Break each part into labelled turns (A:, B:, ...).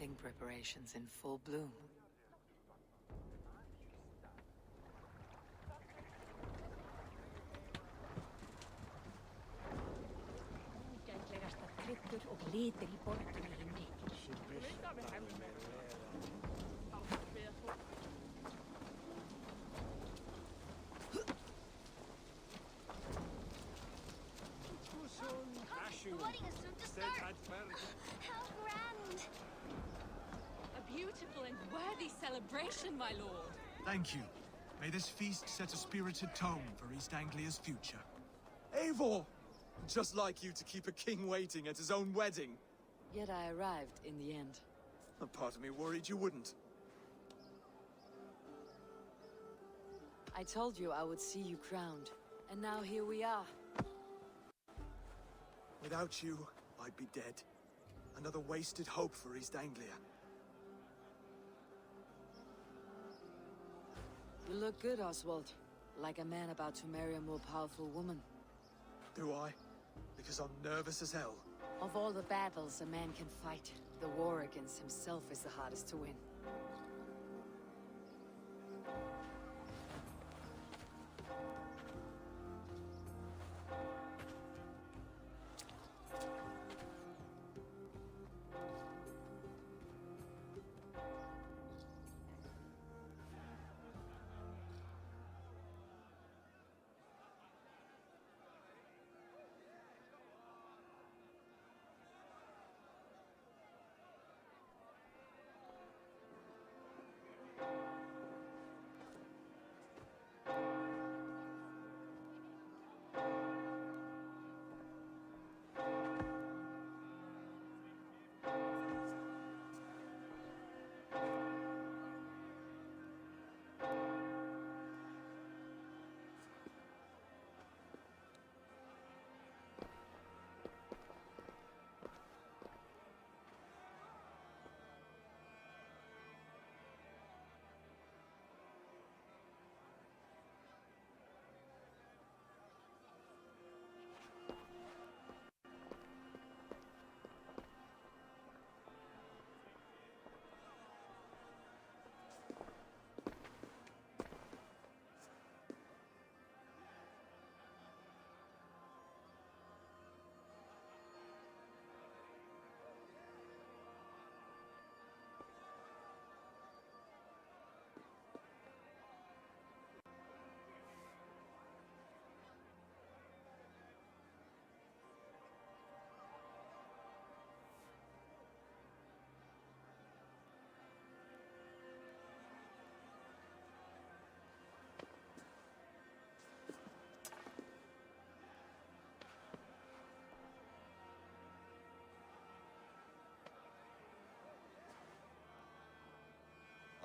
A: wedding preparations in full bloom.
B: The wedding is soon to start! How grand!
C: A beautiful and worthy celebration, my lord.
D: Thank you. May this feast set a spirited tone for East Anglia's future. Eivor! Just like you to keep a king waiting at his own wedding.
A: Yet I arrived in the end.
D: A part of me worried you wouldn't.
A: I told you I would see you crowned, and now here we are.
D: Without you, I'd be dead. Another wasted hope for East Anglia.
A: You look good, Oswald. Like a man about to marry a more powerful woman.
D: Do I? Because I'm nervous as hell.
A: Of all the battles a man can fight, the war against himself is the hardest to win.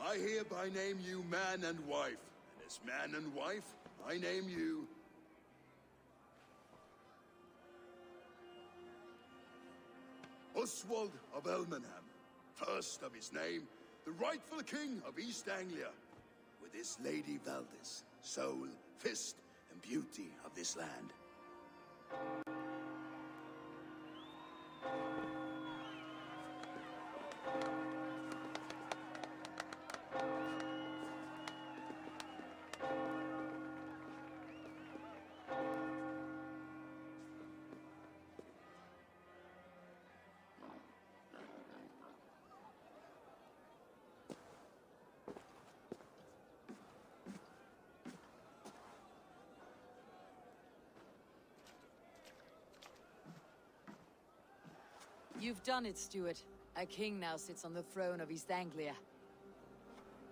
E: I hereby name you man and wife, and as man and wife, I name you... Oswald of Elmenham, first of his name, the rightful king of East Anglia, with his Lady Valdis, soul, fist, and beauty of this land.
A: You've done it, Stuart. A king now sits on the throne of East Anglia.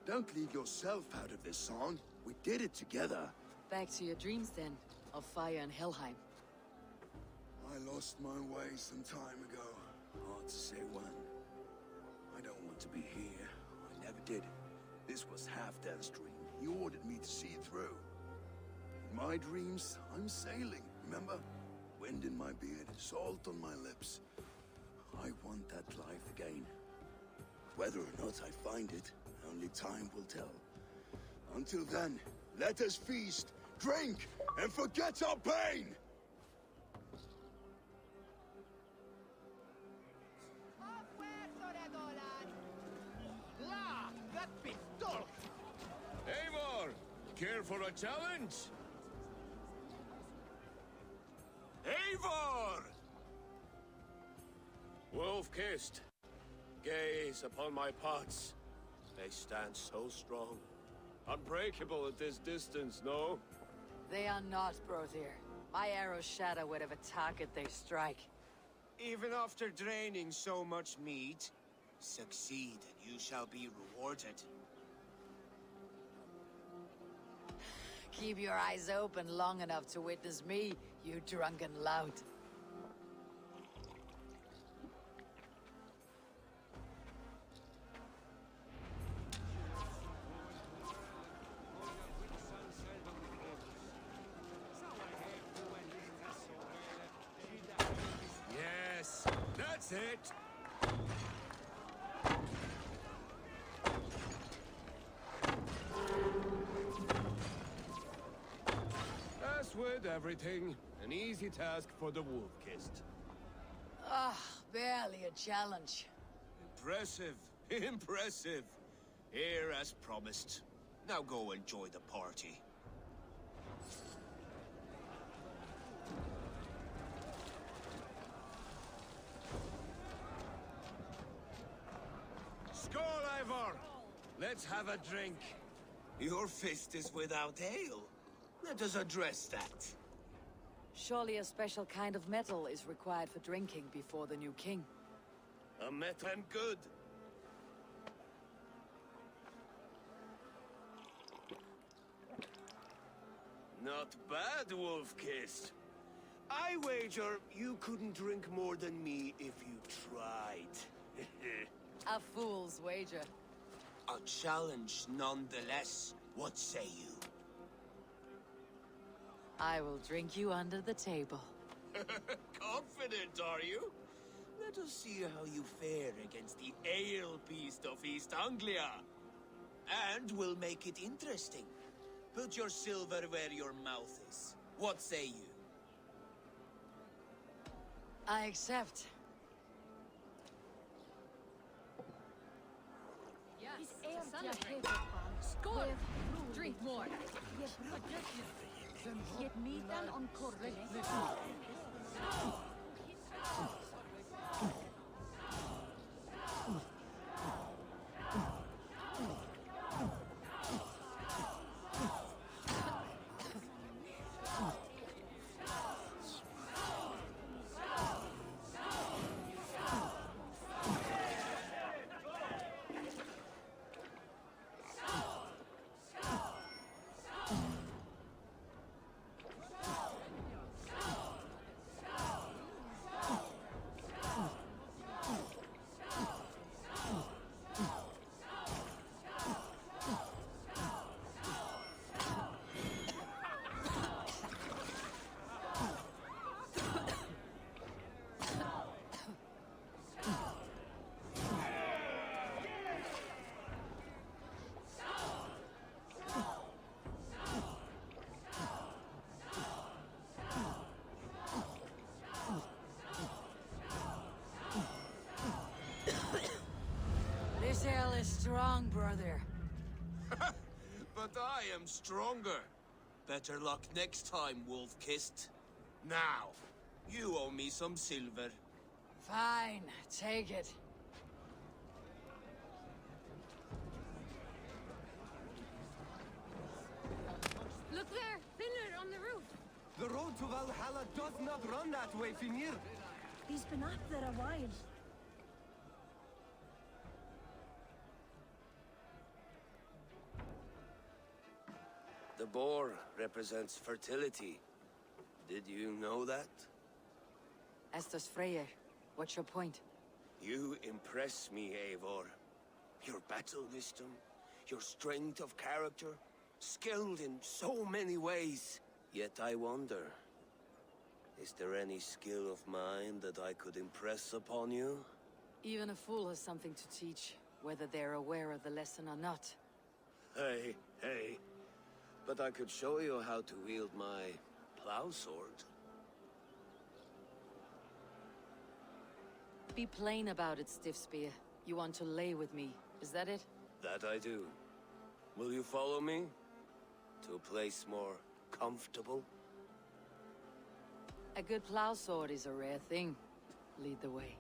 E: Don't leave yourself out of this song. We did it together.
A: Back to your dreams, then, of fire and Helheim.
E: I lost my way some time ago. Hard to say when. I don't want to be here. I never did. This was Halfdan's dream. He ordered me to see it through. In my dreams, I'm sailing, remember? Wind in my beard, salt on my lips. I want that life again. Whether or not I find it, only time will tell. Until then, let us feast, drink, and forget our pain!
F: ¡A fuerza, Redolan!
E: Care for a challenge? Eivor! Wolf-kissed. Gaze upon my pots. They stand so strong. Unbreakable at this distance, no?
A: They are not, Brother. My arrows shatter whatever target they strike.
F: Even after draining so much meat, succeed and you shall be rewarded.
A: Keep your eyes open long enough to witness me, you drunken lout.
E: Yes, that's it! As with everything, an easy task for the wolf-kissed.
A: Ah, barely a challenge.
F: Impressive, impressive. Here as promised. Now go enjoy the party.
E: Skål, Eivor! Let's have a drink.
F: Your fist is without ale. Let us address that.
A: Surely a special kind of metal is required for drinking before the new king.
E: A metal and good. Not bad, Wolf-kissed. I wager you couldn't drink more than me if you tried.
A: A fool's wager.
F: A challenge nonetheless. What say you?
A: I will drink you under the table.
F: Confident, are you? Let us see how you fare against the ale beast of East Anglia. And we'll make it interesting. Put your silver where your mouth is. What say you?
A: I accept.
C: Yes, to celebrate. Skål! Drink more.
B: Get meatan on korven.
A: This ale is strong, brother.
F: But I am stronger. Better luck next time, Wolf-kissed. Now, you owe me some silver.
A: Fine, take it.
C: Look there! Thinner on the roof!
G: The road to Valhalla does not run that way, Finir.
B: He's been up there a while.
E: The boar represents fertility. Did you know that?
A: As does Freyr. What's your point?
E: You impress me, Eivor. Your battle wisdom, your strength of character, skilled in so many ways. Yet I wonder, is there any skill of mine that I could impress upon you?
A: Even a fool has something to teach, whether they're aware of the lesson or not.
E: Hey, hey. But I could show you how to wield my plow sword.
A: Be plain about it, Stiff Spear. You want to lay with me, is that it?
E: That I do. Will you follow me?
F: To a place more comfortable?
A: A good plow sword is a rare thing. Lead the way.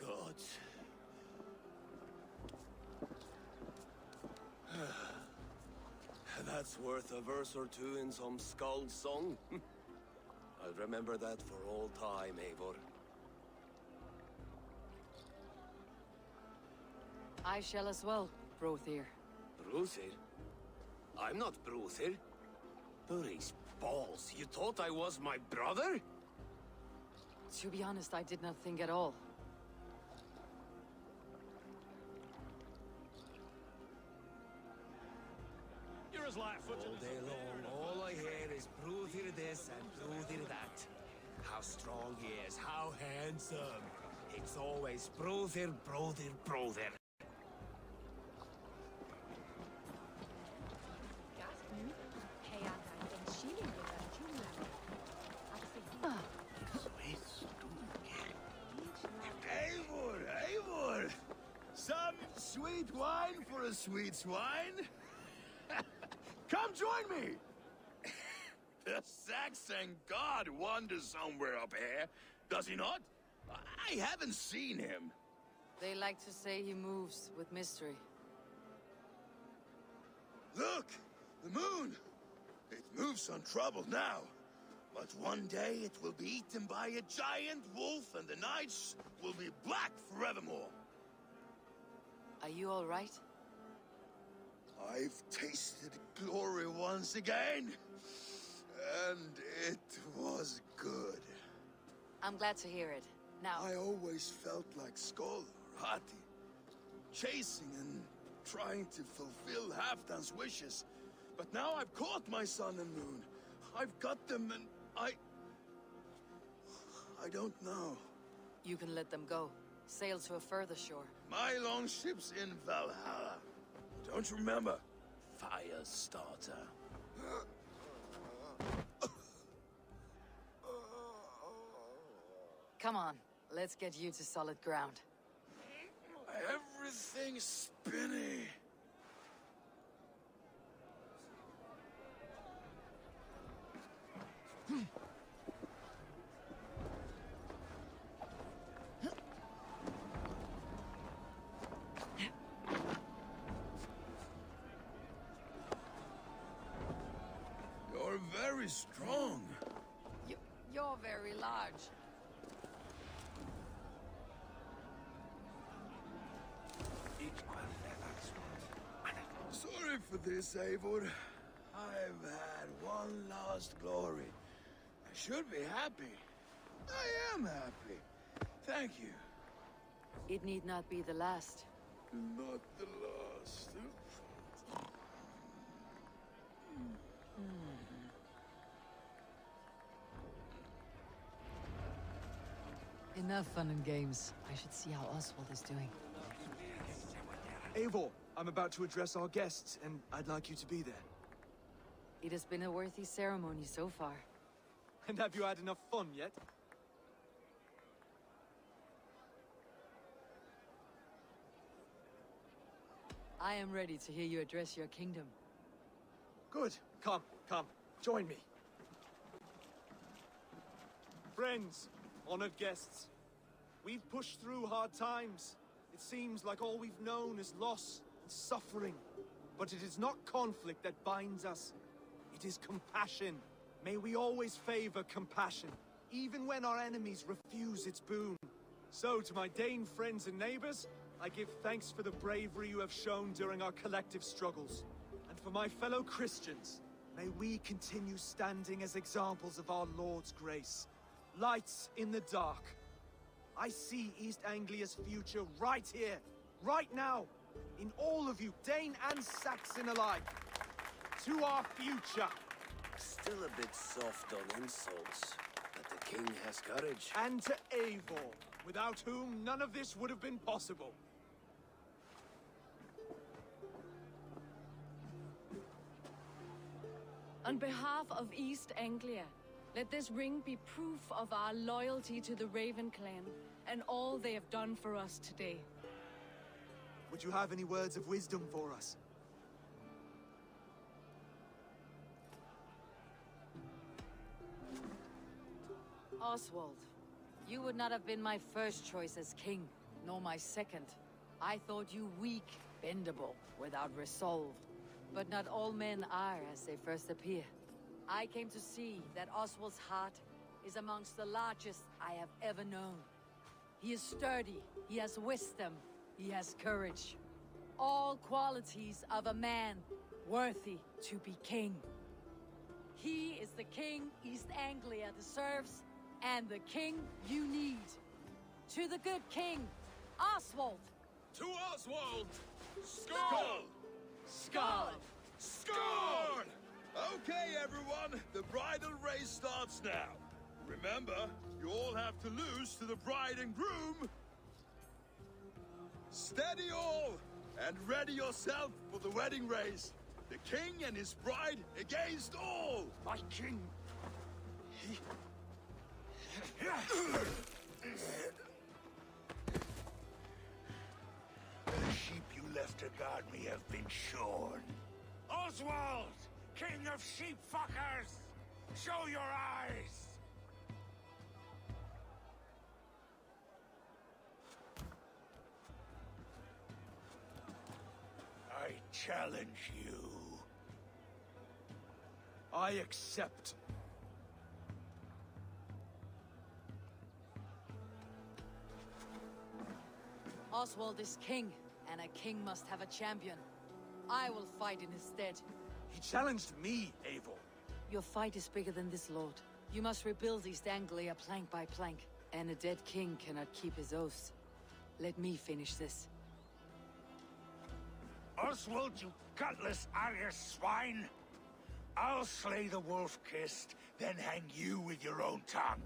F: Gods. That's worth a verse or two in some skald's song. I'll remember that for all time, Eivor.
A: I shall as well, Brothir.
F: Bruthir? I'm not Bruthir. Burry's balls, you thought I was my brother?
A: To be honest, I did not think at all.
B: You're as light-footed
F: All
B: as
F: day
B: a
F: long, all I hear is Bruthir this and Bruthir that. How strong he is, how handsome. It's always Bruthir, Bruthir, Bruthir.
E: Eivor, Eivor! Some sweet wine for a sweet swine? Come join me! The Saxon god wanders somewhere up here, does he not? I haven't seen him.
A: They like to say he moves with mystery.
E: Look! The moon! It moves untroubled now. But one day it will be eaten by a giant wolf and the nights will be black forevermore.
A: Are you all right?
E: I've tasted glory once again. And it was good.
A: I'm glad to hear it. Now,
E: I always felt like Skoll or Hati. Chasing and trying to fulfill Halfdan's wishes. But now I've caught my sun and moon. I've got them and I don't know.
A: you can let them go. Sail to a further shore.
E: My longship's in Valhalla. Don't you remember? Firestarter.
A: Come on, let's get you to solid ground.
E: Everything's spinny. You're very strong.
A: You're very large.
E: Sorry for this, Eivor. I've had one last glory. I should be happy. I am happy. Thank you.
A: It need not be the last.
E: Not the last.
A: Enough fun and games. I should see how Oswald is doing.
D: Eivor, I'm about to address our guests, and I'd like you to be there.
A: It has been a worthy ceremony so far.
D: And have you had enough fun yet?
A: I am ready to hear you address your kingdom.
D: Good. Come, join me. Friends, honored guests, we've pushed through hard times. It seems like all we've known is loss and suffering. But it is not conflict that binds us. It is compassion. May we always favor compassion, even when our enemies refuse its boon. So, to my Dane friends and neighbors, I give thanks for the bravery you have shown during our collective struggles. And for my fellow Christians, may we continue standing as examples of our Lord's grace. Lights in the dark. I see East Anglia's future right here, right now, in all of you, Dane and Saxon alike. To our future.
E: Still a bit soft on insults, but the king has courage.
D: And to Eivor, without whom none of this would have been possible.
C: On behalf of East Anglia, let this ring be proof of our loyalty to the Raven clan and all they have done for us today.
D: Would you have any words of wisdom for us?
A: Oswald, you would not have been my first choice as king, nor my second. I thought you weak, bendable, without resolve. But not all men are as they first appear. I came to see that Oswald's heart is amongst the largest I have ever known. He is sturdy, he has wisdom, he has courage. All qualities of a man worthy to be king. He is the king East Anglia deserves, and the king you need. To the good king, Oswald!
F: To Oswald! Skull!
D: Skull!
F: Score! Okay, everyone, the bridal race starts now. Remember, you all have to lose to the bride and groom. Steady all, and ready yourself for the wedding race. The king and his bride against all.
D: My king!
H: The sheep you left to guard me have been shorn. Oswald! King of sheep fuckers! Show your eyes! I challenge you.
D: I accept.
A: Oswald is king, and a king must have a champion. I will fight in his stead.
D: He challenged me, Eivor.
A: Your fight is bigger than this, Lord. You must rebuild East Anglia plank by plank, and a dead king cannot keep his oaths. Let me finish this.
H: Oswald, you gutless Arya swine! I'll slay the wolf-kissed, then hang you with your own tongue.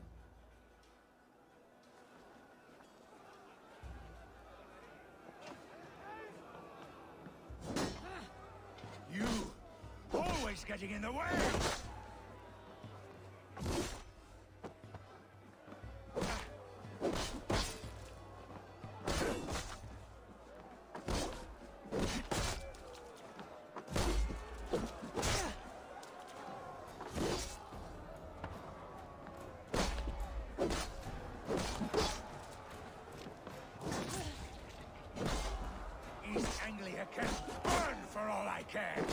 H: You! Always getting in the way! East Anglia can burn for all I care!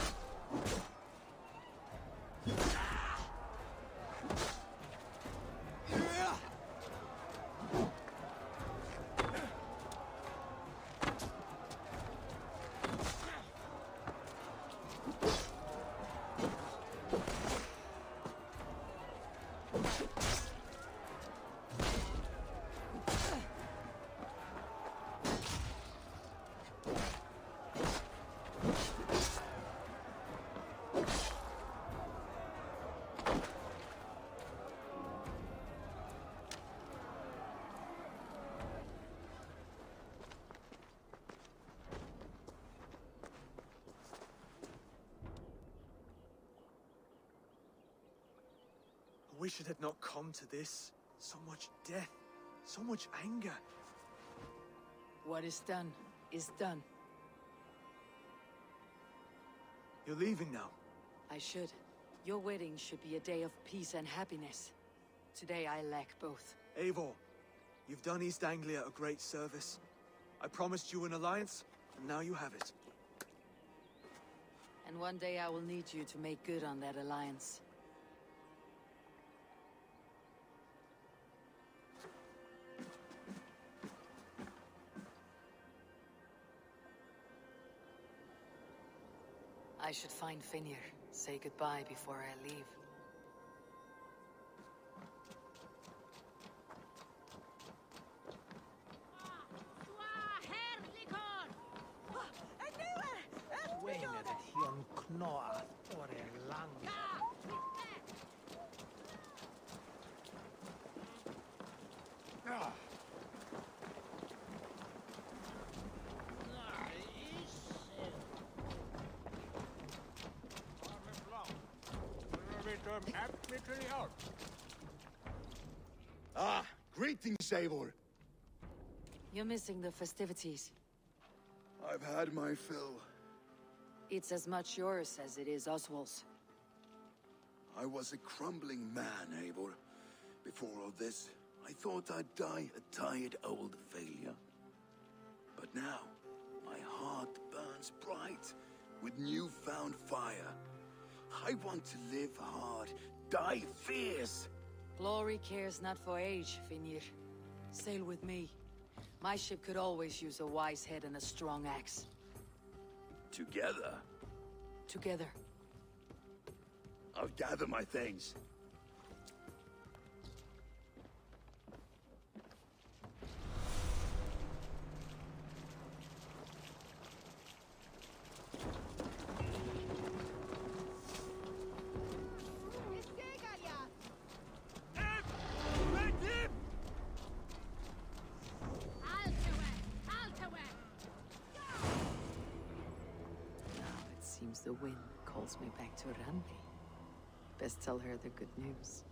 D: I wish it had not come to this. So much death, so much anger.
A: What is done, is done.
D: You're leaving now.
A: I should. Your wedding should be a day of peace and happiness. Today I lack both.
D: Eivor, you've done East Anglia a great service. I promised you an alliance, and now you have it.
A: And one day I will need you to make good on that alliance. I should find Finir, say goodbye before I leave.
H: me to the out.
E: Ah, greetings, Eivor.
A: You're missing the festivities.
E: I've had my fill.
A: It's as much yours as it is Oswald's.
E: I was a crumbling man, Eivor. Before all this, I thought I'd die a tired old failure. But now, my heart burns bright with newfound fire. I want to live hard, die fierce.
A: Glory cares not for age, Vinir. Sail with me. My ship could always use a wise head and a strong axe.
E: Together,
A: Together.
E: I'll gather my things.
A: Now it seems the wind calls me back to Randi. Best tell her the good news.